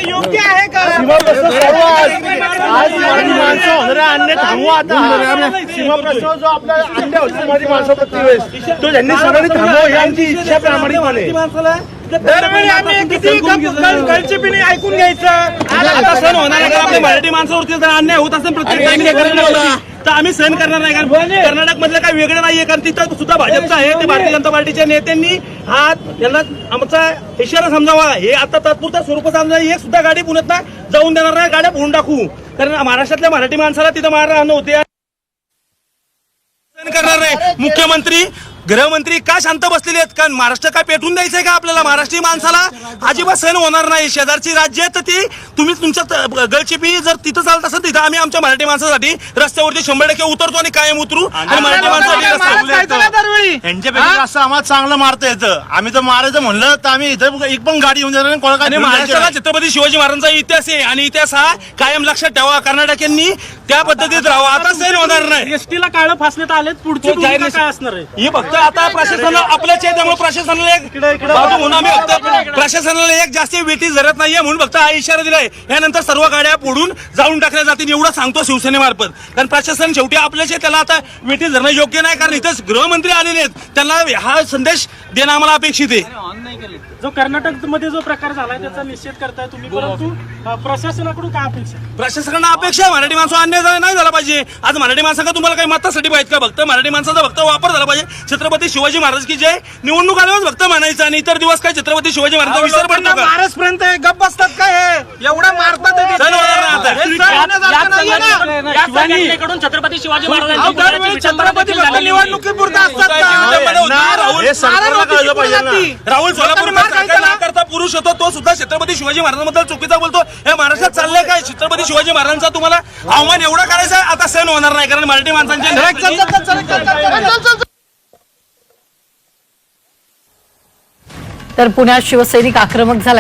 योग्य आहे का? आज मराठी माणसं होणाऱ्या अन्य थांबवा आता. सीमाप्रश्न जो आपला अन्य होतो मराठी माणसं प्रतिवेळेस तो त्यांनी सगळ्यांनी थांबवा ही आमची इच्छा प्रामाणिकपणे. दरवेळी आम्ही किती गळचेपीने ऐकून घ्यायचं. आता सण होणार आहे. आपल्या मराठी माणसावरती जर अन्याय होत असेल प्रत्येक तर आम्ही सहन करणार नाही. कारण कर्नाटक मधलं काही वेगळं नाहीये. कारण तिथं सुद्धा भाजपचं आहे. ते भारतीय जनता पार्टीच्या नेत्यांनी त्यांना आमचा इशारा समजावा. हे आता तात्पुरता स्वरूप समजा. एक सुद्धा गाडी पुण्यात जाऊन देणार नाही. गाड्या फोडून टाकू. कारण महाराष्ट्रातल्या मराठी माणसाला तिथं मारहाण होते. सहन करणार नाही. मुख्यमंत्री गृहमंत्री का शांत बसलेले आहेत? कारण महाराष्ट्र काय पेटून द्यायचंय का आपल्याला? महाराष्ट्रीय माणसाला अजिबात सहन होणार नाही. शेजारची राज्य तर ती तुम्ही तुमच्या गळचिपी जर तिथं चालत असेल तिथं आम्ही आमच्या मराठी माणसासाठी रस्त्यावरती 100% उतरतो आणि कायम उतरू. आणि मराठी माणसासाठी यांच्यापेक्षा असं आम्हाला चांगलं मारता येतं. आम्ही जर मारायचं म्हणलं तर आम्ही इथं एक पण गाडी येऊन जाणार. आणि महाराष्ट्राला छत्रपती शिवाजी महाराजांचा इतिहास आहे. आणि इतिहास हा कायम लक्षात ठेवा. कर्नाटकांनी त्या पद्धतीत राहावं. आता सहन होणार नाही. एसटीला काळं फासण्यात आले. पुढची भूमिका काय असणार आहे? हे फक्त आता प्रशासनाला आपल्याच आहे. त्यामुळे प्रशासनाला एक बाजू म्हणून आम्ही फक्त प्रशासनाला एक जास्त वेटी जरत नाहीये म्हणून फक्त हा इशारा दिलाय. यानंतर सर्व गाड्या फोडून जाळून टाकल्या जातील एवढं सांगतो शिवसेनेमार्फत. कारण प्रशासन शेवटी आपल्याच आहे. त्याला आता वेटी धरणं योग्य नाही. कारण इथं गृहमंत्री आलेले आहेत. त्यांना हा संदेश देणं आम्हाला अपेक्षित आहे. जो कर्नाटक मध्ये जो प्रकार झालाय त्याचा निषेध करताय तुम्ही, परंतु प्रशासनाकडून काय अपेक्षा? प्रशासनाला अपेक्षा मराठी माणसं अन्याय नाही झाला पाहिजे. आज मराठी माणसाला तुम्हाला काही मतासाठी पाहिजे का? फक्त मराठी माणसाचा फक्त वापर झाला पाहिजे. छत्रपती शिवाजी महाराज की जय निवडणूक आल्यावर फक्त म्हणायचं. आणि इतर दिवस काय छत्रपती शिवाजी महाराजांचा विसर पडतो का? महाराजपर्यंत गप बसतात काय? एवढा मारतात छत्रपती शिवाजी महाराज छत्रपती निवडणुकीपुरता असतात. राहुल सोलापूर करता पुरुष होतो तो सुद्धा छत्रपती शिवाजी महाराजांबद्दल चुकीचा बोलतो. हे महाराष्ट्रात चाललंय काय? छत्रपती शिवाजी महाराजांचा तुम्हाला अवमान एवढा करायचा आता सहन होणार नाही. कारण मराठी माणसांचे तर पुण्यात शिवसैनिक आक्रमक झाला.